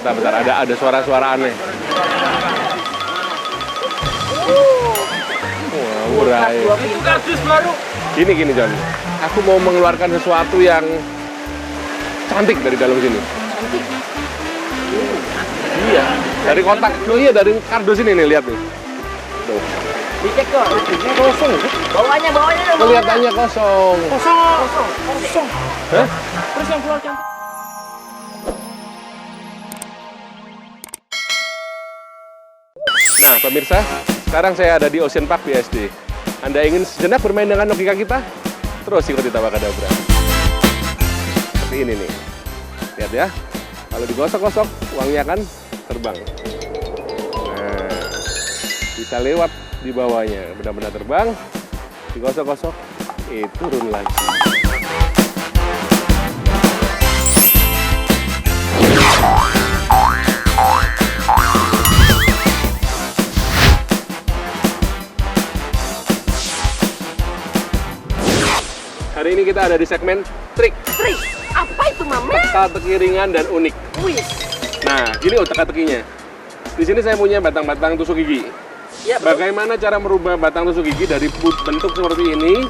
Bentar, ada suara-suara aneh. Wah, murai. Itu kardus baru. Gini John, aku mau mengeluarkan sesuatu yang cantik dari dalam sini. Cantik. Iya, dari kotak. Oh iya, dari kardus ini nih, lihat nih. Tuh. Dicek kok, ini kosong. Bawahnya dong. Kelihatannya kosong. Kosong. Hah? Terus yang keluar cantik. Nah, pemirsa, sekarang saya ada di Ocean Park BSD. Anda ingin sejenak bermain dengan logika kita? Terus ikuti Tawa Kadabra. Seperti ini nih. Lihat ya, kalau digosok-gosok, uangnya akan terbang. Nah, bisa lewat di bawahnya. Benar-benar terbang, digosok-gosok, turun lagi. Hari ini kita ada di segmen trik. Trik? Apa itu, Mama? Teka-teki ringan dan unik. Wih. Nah, gini teka-tekinya. Di sini saya punya batang-batang tusuk gigi. Ya, betul. Bagaimana cara merubah batang tusuk gigi dari bentuk seperti ini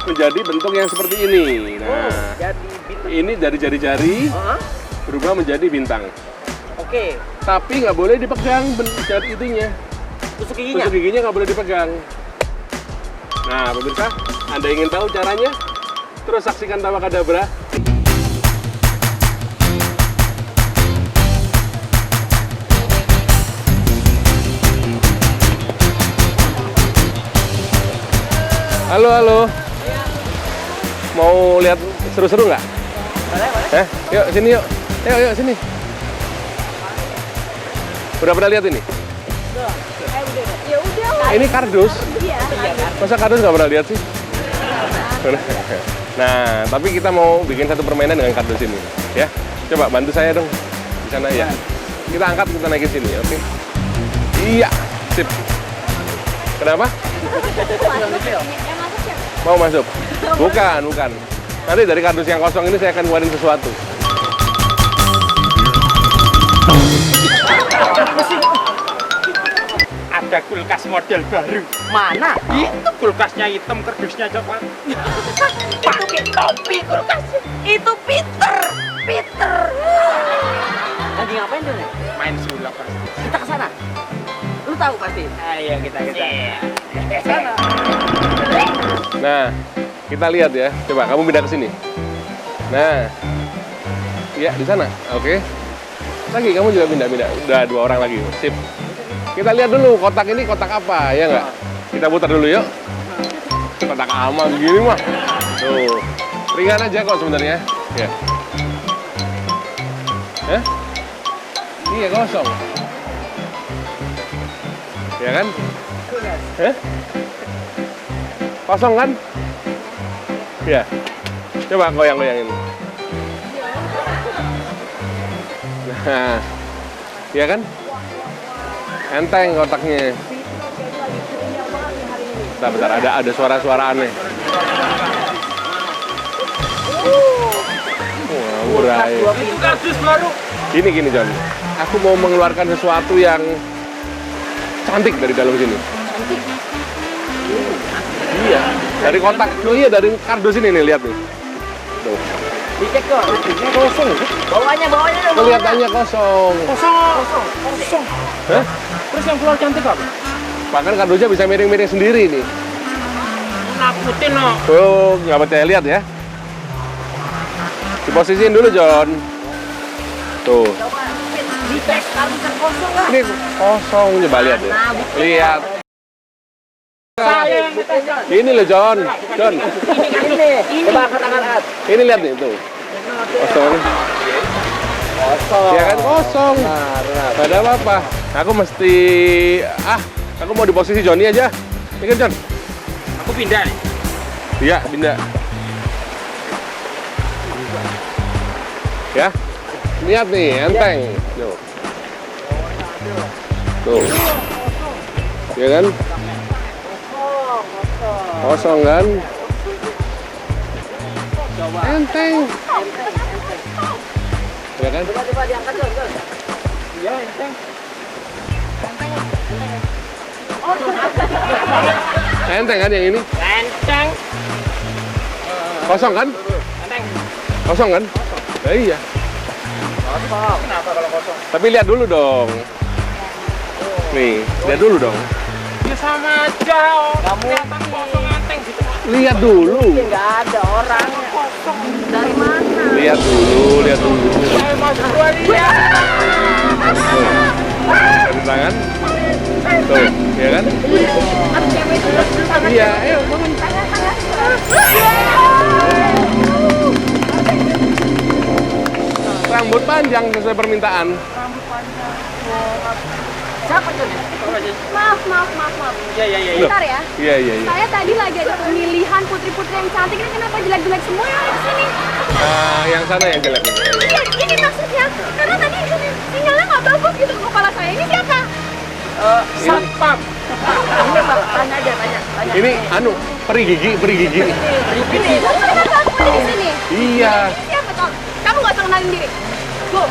menjadi bentuk yang seperti ini? Nah, Jadi bintang. ini dari jari-jari berubah menjadi bintang. Oke. Tapi nggak boleh dipegang jari itunya. Tusuk giginya. Tusuk giginya nggak boleh dipegang. Nah, pemirsa, Anda ingin tahu caranya? Terus saksikan Tawa Kadabra. Halo. Mau lihat seru-seru nggak? Boleh. Yuk sini yuk. Yuk sini. Udah pernah lihat ini? Ya udah. Ini kardus. Iya. Masa kardus nggak pernah lihat sih? Nah, tapi kita mau bikin satu permainan dengan kardus ini, ya. Coba bantu saya dong di sana ya. Kita angkat, kita naikin sini, oke? Iya, sip. Kenapa? Mau masuk? Bukan. Nanti dari kardus yang kosong ini saya akan keluarin sesuatu. Ada kulkas model baru. Mana? Itu kulkasnya hitam, kardusnya coklat. Itu topi kulkasnya. Itu Peter. Lagi ngapain tuh? Main sulap pasti. Kita ke sana. Lu tahu pasti. Ayo kita. Ke sana. Nah, kita lihat ya. Coba kamu pindah ke sini. Nah, iya di sana. Oke. Lagi kamu juga pindah. Udah 2 orang lagi. Sip. Kita lihat dulu kotak ini kotak apa, ya nggak? Kita putar dulu yuk. Kotak aman begini mah. Tuh, ringan aja kok sebenarnya. Ya. Iya kosong. Ya kan? Kosong kan? Ya. Coba goyang-goyangin. Nah, ya kan? Enteng kotaknya. Bentar, ada suara-suara aneh. Wah, murai. Itu kardus baru. Gini John, aku mau mengeluarkan sesuatu yang cantik dari dalam sini. Cantik. Iya, dari kotak. Oh iya, dari kardus ini nih, lihat nih. Tuh. Dicek kok, ini kosong. Bawahnya dong. Kelihatannya kosong. Kosong. Hah? Terus yang keluar cantik apa? Bahkan kardusnya bisa miring-miring sendiri nih. Nakutin no. Tuh, nggak percaya, lihat ya. Diposisiin dulu, John. Tuh. Coba dicek kardus yang kosong nggak? Ini kosong, coba lihat ya. Lihat. Saya yang ngetes, John. Ini loh, John. Ini. Coba angkat tangan. Ini lihat nih, tuh. Kosong nih. Kosong. Ya kan kosong. Gak ada apa-apa. Aku mesti aku mau di posisi Johnny aja. Ini kan, John. Aku pindah nih. Iya, pindah. Ya. Lihat nih, enteng. Tuh. Ya kan? Kosong kan? Enteng. Ya kan? Coba diangkat, John. Iya, enteng. Enteng kan yang ini? Enteng. Kosong kan? Enteng. Kosong kan? Ya, iya. Kosong. Kenapa kalau kosong? Tapi lihat dulu dong. Nih, lihat dulu dong. Ya sama aja. Kamu kelihatan kosong enteng gitu. Lihat dulu. Nggak ada orangnya. Kosong. Dari mana? Lihat dulu, lihat dulu. Saya masuk dua dia. Dari tangan. Tuh, ya kan? Iya, ayo bangun. Rambut panjang sesuai permintaan. Siapa tuh? Maaf. Iya. Bentar ya. Iya, iya, iya. Saya tadi lagi ada pemilihan putri-putri yang cantik. Ini kenapa jelek-jelek semua yang ada di sini? Yang sana yang jelek. Iya, ini maksudnya. Karena tadi sinyalnya nggak bagus gitu ke kepala saya. Ini siapa? Satpam. Tanya aja, tanya. Ini peri gigi. Ini. Kenapa aku ada di sini? Iya. Ini siapa, Tom? Kamu nggak usah kenalin diri. Go.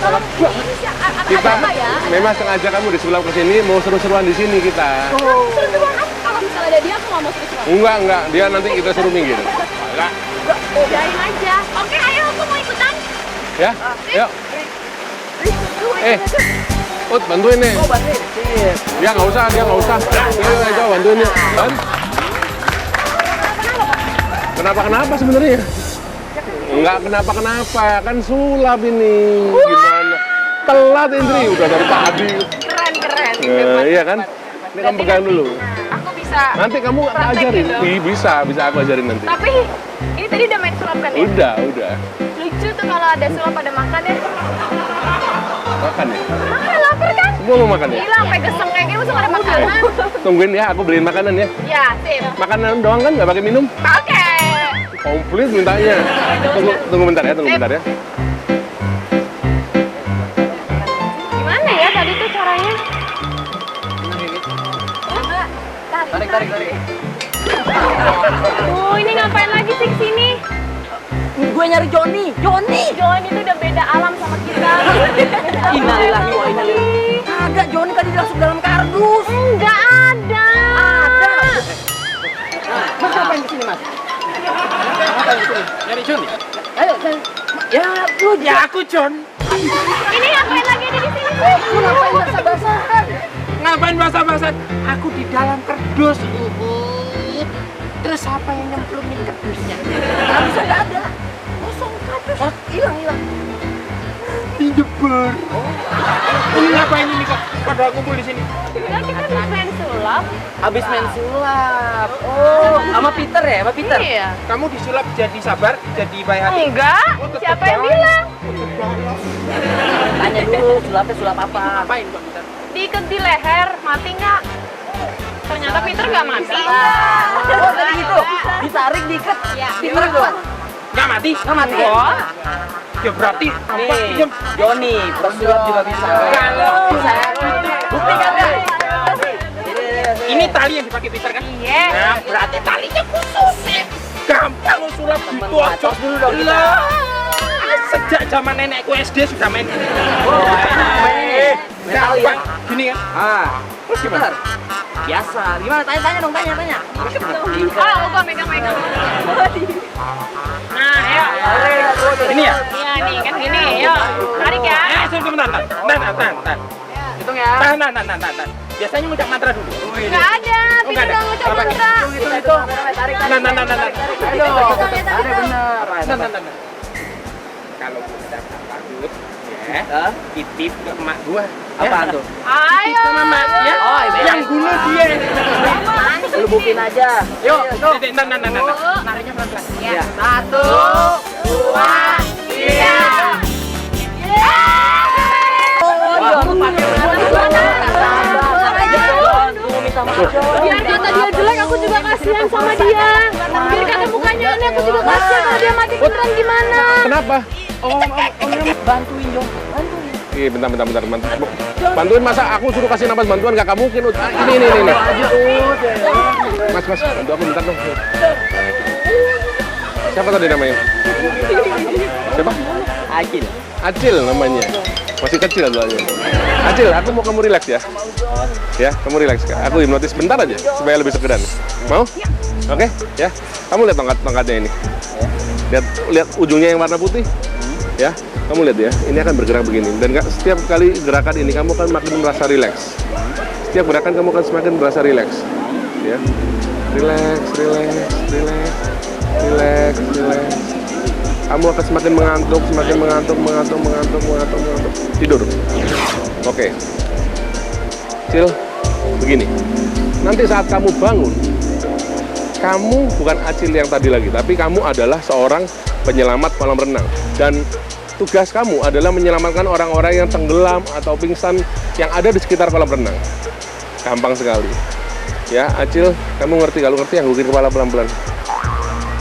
Tolong, ini siapa? Ada Kita apa ya? memang sengaja kamu disulap ke sini mau seru-seruan di sini kita. Seru-seruan apa? Kalau misalnya ada dia, aku nggak mau seru-seruan. Enggak. Dia nanti kita suruh minggir. Enggak. Biarin aja. Oke, ayo aku mau ikutan. Ya? Yuk. Ut, bantuin nih. Oh, bantuin. Sip. Dia nggak usah. Ayo, bantuin nih. Ban. Kenapa sebenarnya? Enggak kenapa, kan sulap ini. Gimana? Telat Indri, udah dari tadi. Keren. Iya kan? Ini kamu pegang dulu. Aku bisa. Nanti kamu Praktek ajarin. gitu. Ih, bisa aku ajarin nanti. Tapi ini tadi udah main sulap kan ya? Udah. Lucu tuh kalau ada sulap pada makan ya. Makan ya? Makan lapar kan? Semua mau makan ya? Gila sampai geseng kayak gini masuk ada makanan. Tungguin ya, aku beliin makanan ya. Ya, sip. Makanan doang kan, nggak pakai minum? Oke. Komplit mintanya. Tunggu bentar ya. Gimana ya tadi tuh caranya? Tarik. Ini ngapain lagi sih kesini? Gue nyari Joni. John itu udah beda alam sama kita. Innalillahi wa inna ilaihi. Ada Joni tadi langsung dalam kardus. Enggak ada. Ada. Mas ngapain di sini, Mas? Ngapain di sini? Nyari John. Ayo, ya lu Ya aku John. Ini ngapain lagi ada di sini sih? Lu ngapain basah-basahan? Ngapain basah-basahan? Aku di dalam kerdus. Terus siapa yang nyemplumin kerdusnya? Harusnya nggak ada. Kosong kardus. Oh, hilang. Dijebur. Ini ngapain ini kok? Pada kumpul di sini. Enggak, kita habis main sulap. Habis main sulap. Oh, sama Peter ya? Sama Peter? Iya. Kamu disulap jadi sabar, jadi baik hati. Enggak. Siapa yang bilang? Tanya dulu, sulapnya sulap apa? Ngapain kok Peter? Diikat di leher, mati nggak? Ternyata Peter nggak mati. Oh, tadi gitu. Ditarik, diikat. Peter kuat. Nggak mati? Nggak mati. Oh, Ya berarti apa? Nih, Diem. Joni, bersulap juga bisa. Kalau Saya buktikan deh. ini tali yang dipakai Peter kan? iya. Nah, berarti talinya khusus sih. Gampang lo sulap Temen gitu aja. tos dulu dong kita. Lah, sejak zaman nenekku SD sudah main ini. Gampang. Gini kan? Ah, Terus gimana? biasa. Gimana? Tanya dong, tanya. Oh, gua megang-megang. Nah, ayo. Ini ya? Iya nih, kan gini. Yuk, tarik ya. Tunggu bentar. Hitung ya. Tahan. Biasanya ngucap mantra dulu. Nggak ada, Oh, nggak Peter ada. nggak ngucap Apa? mantra. Hitung. Tarik. Nah. Ayo dong. Ada bener. Nah. Kalau kita takut, ya, Hah? titip ke emak gua. Apaan tuh? Ayo. Sama emaknya. Oh, iya. Yang bunuh dia. Lu buktiin aja. Yuk, tuh. nah. Oh. Nariknya pelan-pelan. Ya. 1, 2, 3. Wah, lu pakai Biar kata dia jelek, aku juga kasihan sama dia. Biar kata mukanya aneh, aku juga kasihan kalau dia mati beneran gimana. Kenapa? Bantuin dong. Iya, bentar. Bantuin masa aku suruh kasih nafas bantuan gak mungkin. Ini. Mas, bantu aku bentar dong. Siapa tadi namanya? Siapa? Agil. Acil namanya. Masih kecil soalnya. Acil, aku mau kamu relax ya. Ya, kamu relax. Aku hipnotis bentar aja supaya lebih segeran. Mau? Oke, ya. Kamu lihat tongkatnya ini. Lihat ujungnya yang warna putih. Ya, kamu lihat ya. Ini akan bergerak begini. Dan setiap kali gerakan ini kamu akan makin merasa relax. Setiap gerakan kamu akan semakin merasa relax. Ya. Relax. Kamu akan semakin mengantuk. Tidur. Oke. Cil, begini. Nanti saat kamu bangun, kamu bukan Acil yang tadi lagi, tapi kamu adalah seorang penyelamat kolam renang. Dan tugas kamu adalah menyelamatkan orang-orang yang tenggelam atau pingsan yang ada di sekitar kolam renang. Gampang sekali. Ya, Acil, kamu ngerti? Kalau ngerti, anggukin kepala pelan-pelan.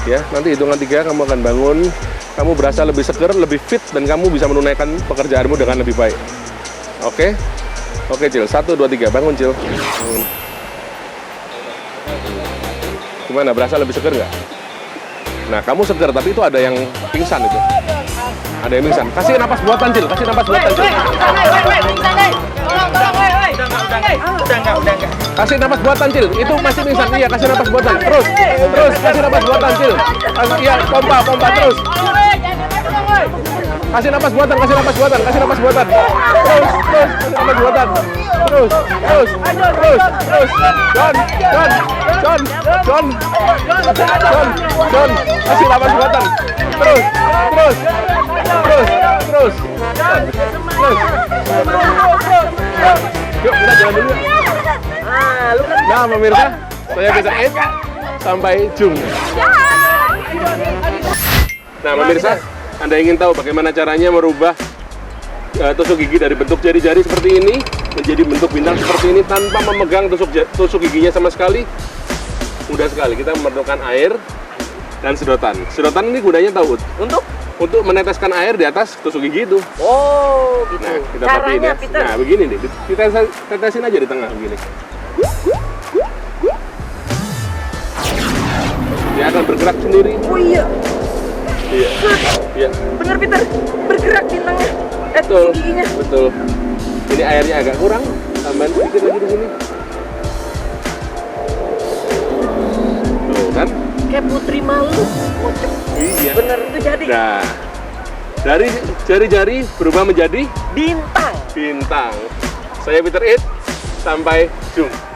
Ya, nanti hitungan 3 kamu akan bangun. Kamu berasa lebih seger, lebih fit, dan kamu bisa menunaikan pekerjaanmu dengan lebih baik. Oke? Oke, Cil. 1, 2, 3. Bangun, Cil. Bangun. Gimana? Berasa lebih seger nggak? Nah, kamu seger, tapi itu ada yang pingsan itu. Ada yang pingsan. Kasih napas buatan, Cil. Kasih napas buatan, Cil. Udah enggak. Kasih napas buatan, Cil. Itu masih pingsan. Iya, kasih napas buatan. Terus. Kasih napas buatan, Cil. Iya, pompa terus. Kasih napas buatan. Terus. Kasih napas buatan. Terus. John. Kasih napas buatan. Terus. Yuk, kita jalan dulu. Nah, pemirsa, saya Peter Ed. Sampai Jung. Nah, pemirsa, Anda ingin tahu bagaimana caranya merubah tusuk gigi dari bentuk jari-jari seperti ini menjadi bentuk bintang seperti ini tanpa memegang tusuk giginya sama sekali? Mudah sekali. Kita memerlukan air dan sedotan. Sedotan ini gunanya tahu? Untuk meneteskan air di atas tusuk gigi itu. Oh, gitu. Nah, kita Caranya, pakein ya. Peter. Nah, begini nih. Kita tetesin aja di tengah begini. Dia akan bergerak sendiri. Oh iya, Iya. bener Peter. Bergerak bintangnya. Betul. Giginya. Betul. Ini airnya agak kurang. Tambahin sedikit lagi di sini. Tuh kan? Kayak putri malu. Iya. Bener itu jadi. Nah, dari jari-jari berubah menjadi Bintang. bintang. Saya Peter Ed. Sampai jumpa.